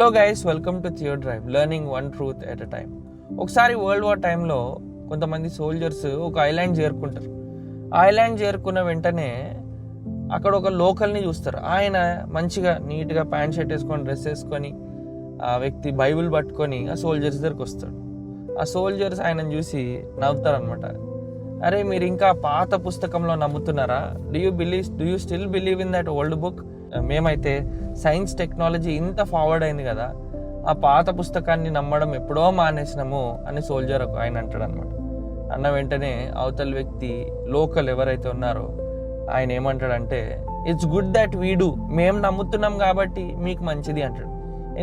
Hello guys, welcome to Theo drive, learning one truth at a time. ఒకసారి world war టైంలో కొంతమంది soldiers ఒక island చేరుకుంటారు. ఆ ఐలాండ్ చేరుకున్న వెంటనే అక్కడ ఒక లోకల్ని చూస్తారు. ఆయన మంచిగా నీట్గా ప్యాంట్ షర్ట్ వేసుకొని, డ్రెస్ వేసుకొని, ఆ వ్యక్తి బైబిల్ పట్టుకొని ఆ సోల్జర్స్ దగ్గరికి వస్తాడు. ఆ సోల్జర్స్ ఆయనను చూసి నవ్వుతారనమాట. అరే, మీరు ఇంకా పాత పుస్తకంలో నమ్ముతున్నారా? Do you still believe in that old book? మేమైతే సైన్స్ టెక్నాలజీ ఇంత ఫార్వర్డ్ అయింది కదా, ఆ పాత పుస్తకాన్ని నమ్మడం ఎప్పుడో మానేసినాము అని సోల్జర్ ఆయన అంటాడు అనమాట. అన్న వెంటనే అవతల వ్యక్తి లోకల్ ఎవరైతే ఉన్నారో ఆయన ఏమంటాడంటే, it's good that we do, మేము నమ్ముతున్నాం కాబట్టి మీకు మంచిది అంటాడు.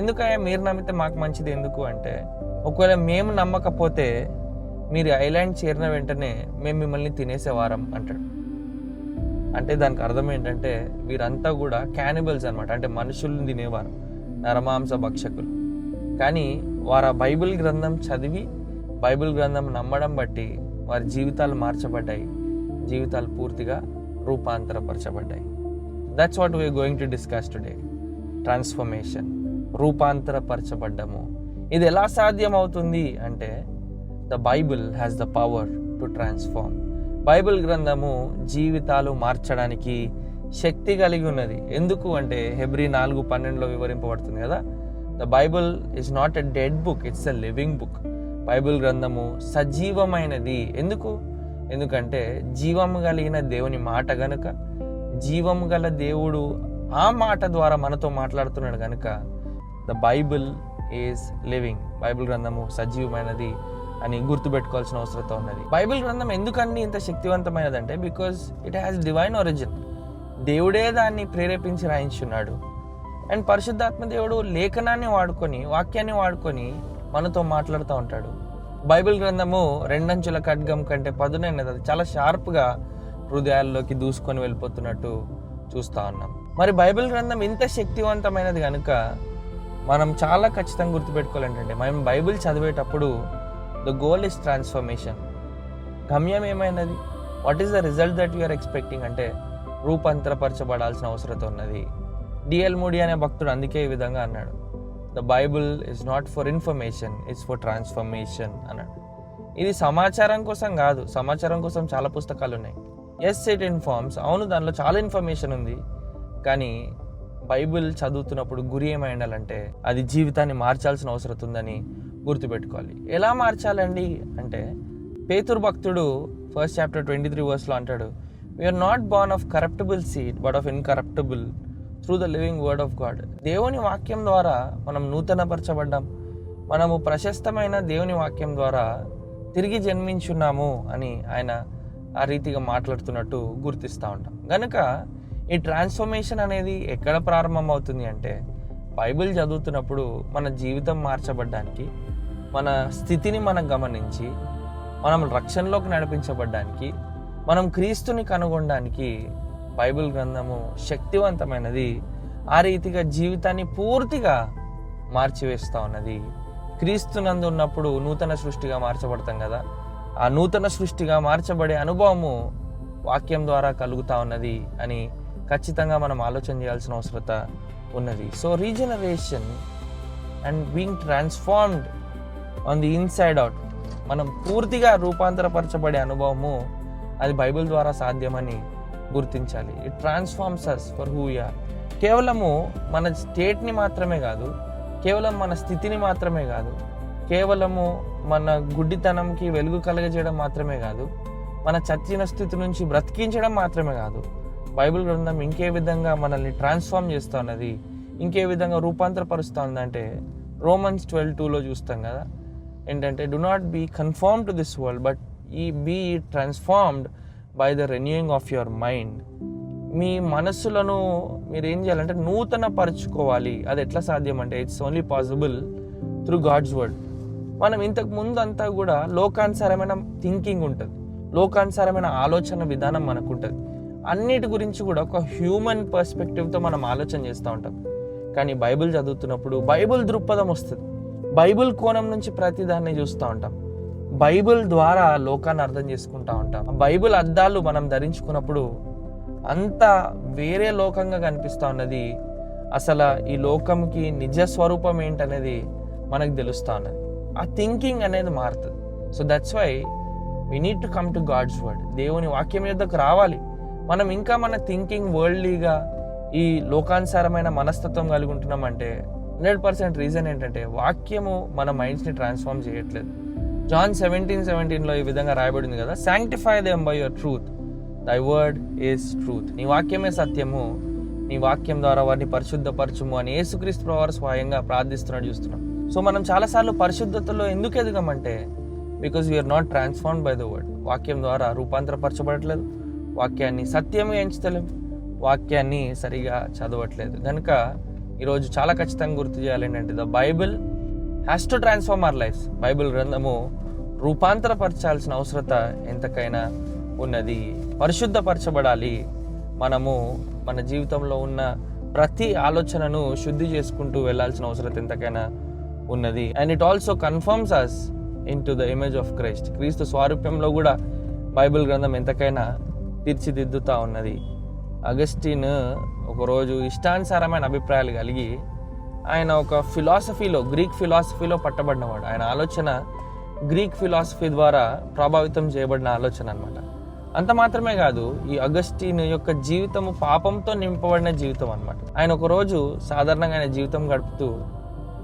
ఎందుకయ్యా మీరు నమ్మితే మాకు మంచిది ఎందుకు అంటే, ఒకవేళ మేము నమ్మకపోతే మీరు ఐలాండ్ చేరిన వెంటనే మేము మిమ్మల్ని తినేసేవారం అంటాడు. అంటే దానికి అర్థం ఏంటంటే, వీరంతా కూడా క్యానిబల్స్ అనమాట. అంటే మనుషుల్ని తినేవారు, నరమాంస భక్షకులు. కానీ వారు ఆ బైబిల్ గ్రంథం చదివి, బైబిల్ గ్రంథం నమ్మడం బట్టి వారి జీవితాలు మార్చబడ్డాయి, జీవితాలు పూర్తిగా రూపాంతరపరచబడ్డాయి. That's what we're going to discuss today. Transformation, రూపాంతరపరచబడ్డము. ఇది ఎలా సాధ్యం అవుతుంది అంటే, the Bible has the power to transform. Bible గ్రంథము జీవితాలు మార్చడానికి శక్తి కలిగి ఉన్నది. ఎందుకు అంటే హెబ్రీ 4:12 వివరింపబడుతుంది కదా, the Bible is not a dead book, it's a living book. Bible గ్రంథము సజీవమైనది. ఎందుకంటే జీవము కలిగిన దేవుని మాట గనుక, జీవము గల దేవుడు ఆ మాట ద్వారా మనతో మాట్లాడుతున్నాడు కనుక the Bible is living. Bible గ్రంథము సజీవమైనది అని గుర్తుపెట్టుకోవాల్సిన అవసరం ఉన్నది. బైబిల్ గ్రంథం ఎందుకని ఇంత శక్తివంతమైనది అంటే, because it has divine origin. దేవుడే దాన్ని ప్రేరేపించి రాయించున్నాడు. అండ్ పరిశుద్ధాత్మ దేవుడు లేఖనాన్ని వాడుకొని, వాక్యాన్ని వాడుకొని మనతో మాట్లాడుతూ ఉంటాడు. బైబిల్ గ్రంథము 2 అంచుల ఖడ్గం కంటే పదునైనది. అది చాలా షార్ప్గా హృదయాల్లోకి దూసుకొని వెళ్ళిపోతున్నట్టు చూస్తూ ఉన్నాం. మరి బైబిల్ గ్రంథం ఇంత శక్తివంతమైనది కనుక మనం చాలా ఖచ్చితంగా గుర్తుపెట్టుకోవాలంటే, మనం బైబిల్ చదివేటప్పుడు ద గోల్ ఇస్ ట్రాన్స్ఫర్మేషన్. గమ్యం ఏమైనది? What is the result that you're expecting అంటే, రూపాంతరపరచబడాల్సిన అవసరం ఉన్నది. డిఎల్ మూడీ అనే భక్తుడు అందుకే ఈ విధంగా అన్నాడు, the Bible is not for information, it's for transformation అన్నాడు. ఇది సమాచారం కోసం కాదు. సమాచారం కోసం చాలా పుస్తకాలు ఉన్నాయి. Yes, it informs. అవును, దానిలో చాలా ఇన్ఫర్మేషన్ ఉంది. కానీ బైబిల్ చదువుతున్నప్పుడు గురి ఏమై ఉండాలంటే, అది జీవితాన్ని మార్చాల్సిన అవసరం ఉందని గుర్తుపెట్టుకోవాలి. ఎలా మార్చాలండి అంటే, పేతురు భక్తుడు 1 chapter 23 verse అంటాడు, we are not born of corruptible seed but of incorruptible through the living word of God. దేవుని వాక్యం ద్వారా మనం నూతనపరచబడ్డాం. మనము ప్రశస్తమైన దేవుని వాక్యం ద్వారా తిరిగి జన్మించున్నాము అని ఆయన ఆ రీతిగా మాట్లాడుతున్నట్టు గుర్తిస్తూ ఉంటాం. కనుక ఈ ట్రాన్స్ఫర్మేషన్ అనేది ఎక్కడ ప్రారంభం అవుతుంది అంటే, బైబిల్ చదువుతున్నప్పుడు మన జీవితం మార్చబడ్డానికి, మన స్థితిని మనం గమనించి, మనం రక్షణలోకి నడిపించబడ్డానికి, మనం క్రీస్తుని కనుగొనడానికి బైబిల్ గ్రంథము శక్తివంతమైనది. ఆ రీతిగా జీవితాన్ని పూర్తిగా మార్చివేస్తూ ఉన్నది. క్రీస్తునందు ఉన్నప్పుడు నూతన సృష్టిగా మార్చబడతాం కదా, ఆ నూతన సృష్టిగా మార్చబడే అనుభవము వాక్యం ద్వారా కలుగుతూ ఉన్నది అని ఖచ్చితంగా మనం ఆలోచన చేయాల్సిన అవసరత ఉన్నది. So regeneration and being transformed on the inside out, మనం పూర్తిగా రూపాంతరపరచబడే అనుభవము అది బైబిల్ ద్వారా సాధ్యమని గుర్తించాలి. It transforms us for who we are. కేవలము మన స్టేట్ని మాత్రమే కాదు, కేవలం మన స్థితిని మాత్రమే కాదు, కేవలము మన గుడ్డితనంకి వెలుగు కలగజేయడం మాత్రమే కాదు, మన చచ్చిన స్థితి నుంచి బ్రతికించడం మాత్రమే కాదు. బైబిల్ గ్రంథం ఇంకే విధంగా మనల్ని ట్రాన్స్ఫార్మ్ చేస్తూ ఉన్నది, ఇంకే విధంగా రూపాంతరపరుస్తూ ఉందంటే, రోమన్స్ 12:2 చూస్తాం కదా, ఏంటంటే, do not be conform to this world but be transformed by the renewing of your mind. మీ మనస్సులను మీరు ఏం చేయాలంటే నూతన పరుచుకోవాలి. అది ఎట్లా సాధ్యం అంటే, it's only possible through God's word. మనం ఇంతకు ముందు అంతా కూడా లోకానుసారమైన థింకింగ్ ఉంటుంది, లోకానుసారమైన ఆలోచన విధానం మనకు ఉంటుంది. అన్నిటి గురించి కూడా ఒక హ్యూమన్ పర్స్పెక్టివ్తో మనం ఆలోచన చేస్తూ ఉంటాం. కానీ బైబిల్ చదువుతున్నప్పుడు బైబిల్ దృక్పథం వస్తుంది. బైబిల్ కోణం నుంచి ప్రతిదాన్ని చూస్తూ ఉంటాం. బైబిల్ ద్వారా లోకాన్ని అర్థం చేసుకుంటూ ఉంటాం. బైబిల్ అద్దాలు మనం ధరించుకున్నప్పుడు అంతా వేరే లోకంగా కనిపిస్తూ ఉన్నది. అసలు ఈ లోకంకి నిజ స్వరూపం ఏంటనేది మనకు తెలుస్తూ ఉన్నది. ఆ థింకింగ్ అనేది మారుతుంది. So that's why we need to come to God's word. దేవుని వాక్యం యొద్దకు రావాలి. మనం ఇంకా మన థింకింగ్ వరల్డ్లీగా ఈ లోకానుసారమైన మనస్తత్వం కలిగి ఉంటున్నామంటే 100% రీజన్ ఏంటంటే వాక్యము మన మైండ్స్ని ట్రాన్స్ఫార్మ్ చేయట్లేదు. జాన్ 17:17 ఈ విధంగా రాయబడింది కదా, sanctify them by your truth, దై వర్డ్ ఈజ్ ట్రూత్. నీ వాక్యమే సత్యము, నీ వాక్యం ద్వారా వారిని పరిశుద్ధపరచుము అని యేసుక్రీస్తు ప్రభువారు స్వయంగా ప్రార్థిస్తున్నాడు చూస్తున్నాం. సో మనం చాలాసార్లు పరిశుద్ధతలో ఎందుకు ఎదగమంటే because we're not transformed by the word. వాక్యం ద్వారా రూపాంతరపరచబడట్లేదు, వాక్యాన్ని సత్యంగా ఎంచుతలేం, వాక్యాన్ని సరిగా చదవట్లేదు. కనుక ఈరోజు చాలా ఖచ్చితంగా గుర్తు చేయాలి ఏంటంటే the Bible has to transform our lives. Bible గ్రంథము రూపాంతరపరచాల్సిన అవసరత ఎంతకైనా ఉన్నది. పరిశుద్ధపరచబడాలి. మనము మన జీవితంలో ఉన్న ప్రతి ఆలోచనను శుద్ధి చేసుకుంటూ వెళ్ళాల్సిన అవసరం ఎంతకైనా ఉన్నది. And it also confirms us into the image of Christ. క్రీస్తు స్వారూప్యంలో కూడా బైబిల్ గ్రంథం ఎంతకైనా తీర్చిదిద్దుతూ ఉన్నది. అగస్టిన్ ఒకరోజు ఇష్టానుసారమైన అభిప్రాయాలు కలిగి ఆయన ఒక గ్రీక్ ఫిలాసఫీలో పట్టబడినవాడు. ఆయన ఆలోచన గ్రీక్ ఫిలాసఫీ ద్వారా ప్రభావితం చేయబడిన ఆలోచన అనమాట. అంత మాత్రమే కాదు, ఈ అగస్టిన్ యొక్క జీవితము పాపంతో నింపబడిన జీవితం అనమాట. ఆయన ఒకరోజు సాధారణంగా ఆయన జీవితం గడుపుతూ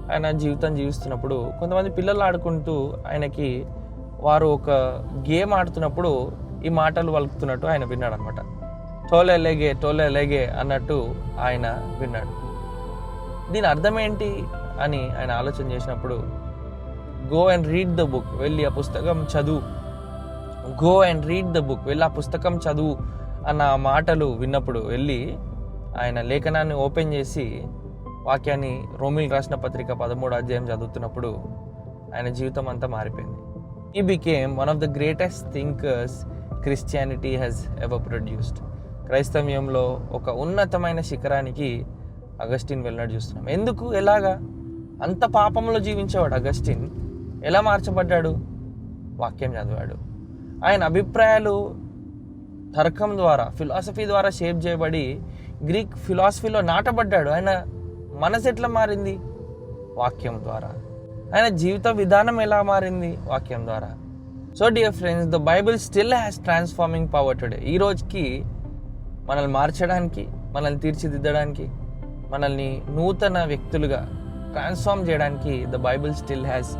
ఆయన జీవితం జీవిస్తున్నప్పుడు కొంతమంది పిల్లలు ఆడుకుంటూ ఆయనకి వారు ఒక గేమ్ ఆడుతున్నప్పుడు ఈ మాటలు పలుకుతున్నట్టు ఆయన విన్నాడు అనమాట. టోలే లేగే అన్నట్టు ఆయన విన్నాడు. దీని అర్థం ఏంటి అని ఆయన ఆలోచన చేసినప్పుడు go and read the book, వెళ్ళి ఆ పుస్తకం చదువు, go and read the book, వెళ్ళి ఆ పుస్తకం చదువు అన్న మాటలు విన్నప్పుడు వెళ్ళి ఆయన లేఖనాన్ని ఓపెన్ చేసి వాక్యాన్ని రోమిలకు రాసిన పత్రిక 13వ అధ్యాయం చదువుతున్నప్పుడు ఆయన జీవితం అంతా మారిపోయింది. He became one of the greatest thinkers Christianity has ever produced. క్రైస్తవ్యంలో ఒక ఉన్నతమైన శిఖరానికి అగస్టిన్ వెళ్ళినట్టు చూస్తున్నాం. ఎందుకు, ఎలాగా? అంత పాపంలో జీవించేవాడు అగస్టిన్ ఎలా మార్చబడ్డాడు? వాక్యం చదివాడు. ఆయన అభిప్రాయాలు తర్కం ద్వారా, ఫిలాసఫీ ద్వారా షేప్ చేయబడి గ్రీక్ ఫిలాసఫీలో నాటబడ్డాడు. ఆయన మనసు ఎట్లా మారింది? వాక్యం ద్వారా. ఆయన జీవిత విధానం ఎలా మారింది? వాక్యం ద్వారా. So dear friends, the Bible still has transforming power today. ఈ రోజుకి మనల్ని మార్చడానికి, మనల్ని తీర్చిదిద్దడానికి, మనల్ని నూతన వ్యక్తులుగా ట్రాన్స్ఫార్మ్ చేయడానికి the Bible still has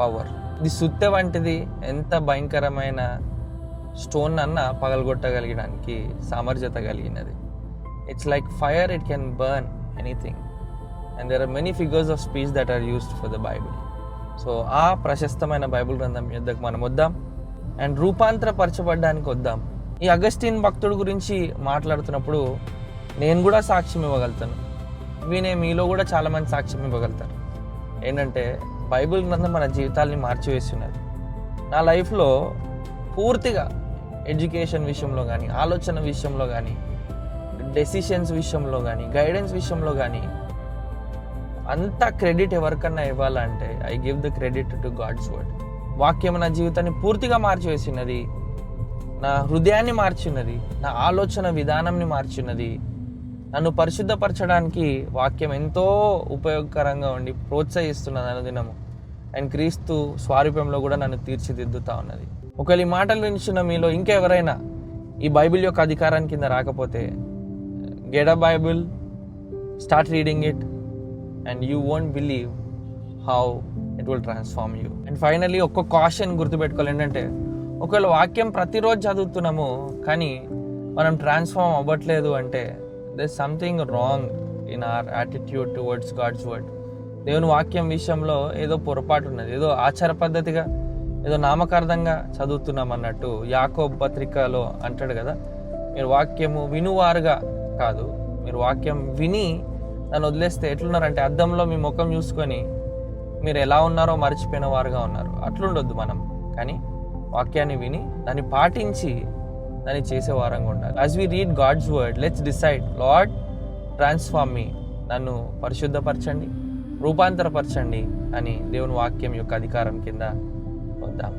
power. ఇది సుత్తె వంటిది. ఎంత భయంకరమైన స్టోన్ అన్నా పగలగొట్టగలిగడానికి సామర్థ్యత కలిగినది. It's like fire, it can burn anything. And there are many figures of speech that are used for the Bible. So ఆ ప్రశస్తమైన బైబిల్ గ్రంథం యొద్దకు మనం వద్దాం అండ్ రూపాంతరపరచబడ్డానికి వద్దాం. ఈ అగస్టిన్ భక్తుడు గురించి మాట్లాడుతున్నప్పుడు నేను కూడా సాక్ష్యం ఇవ్వగలుగుతాను, వినే మీలో కూడా చాలామంది సాక్ష్యం ఇవ్వగలుగుతారు. ఏంటంటే బైబిల్ గ్రంథం మన జీవితాల్ని మార్చివేస్తున్నది. నా లైఫ్లో పూర్తిగా ఎడ్యుకేషన్ విషయంలో కానీ, ఆలోచన విషయంలో కానీ, డెసిషన్స్ విషయంలో కానీ, గైడెన్స్ విషయంలో కానీ అంత క్రెడిట్ ఎవరికన్నా ఇవ్వాలంటే I give the credit to God's word. వాక్యం నా జీవితాన్ని పూర్తిగా మార్చివేసినది, నా హృదయాన్ని మార్చినది, నా ఆలోచన విధానంని మార్చినది. నన్ను పరిశుద్ధపరచడానికి వాక్యం ఎంతో ఉపయోగకరంగా ఉండి ప్రోత్సహిస్తున్నది అనుదినము. అండ్ క్రీస్తు స్వారూప్యంలో కూడా నన్ను తీర్చిదిద్దుతా ఉన్నది. ఒకవేళ ఈ మాటలు వినిచిన మీలో ఇంకెవరైనా ఈ బైబిల్ యొక్క అధికారాన్ని కింద రాకపోతే get a Bible, start reading it and you won't believe how it will transform you. And finally ఒక్క కాషన్ గుర్తుపెట్టుకోవాలి ఏంటంటే, ఒకవేళ వాక్యం ప్రతిరోజు చదువుతున్నాము కానీ మనం ట్రాన్స్ఫార్మ్ అవ్వట్లేదు అంటే there is something wrong in our attitude towards God's word. దేవుని వాక్యం విషయంలో ఏదో పొరపాటు ఉన్నది, ఏదో ఆచార పద్ధతిగా, ఏదో నామకార్థంగా చదువుతున్నాం అన్నట్టు యాకోబు పత్రికలో అంటాడు కదా, మీరు వాక్యము వినువారుగా కాదు, మీరు వాక్యం విని నన్ను వదిలేస్తే ఎట్లున్నారంటే అద్దంలో మీ ముఖం చూసుకొని మీరు ఎలా ఉన్నారో మర్చిపోయిన వారుగా ఉన్నారు. అట్లుండొద్దు మనం. కానీ వాక్యాన్ని విని దాన్ని పాటించి దాన్ని చేసే వారంగా ఉండాలి. As we read God's word, let's decide, Lord transform me, నన్ను పరిశుద్ధపరచండి, రూపాంతరపరచండి అని దేవుని వాక్యం యొక్క అధికారం కింద వద్దాం.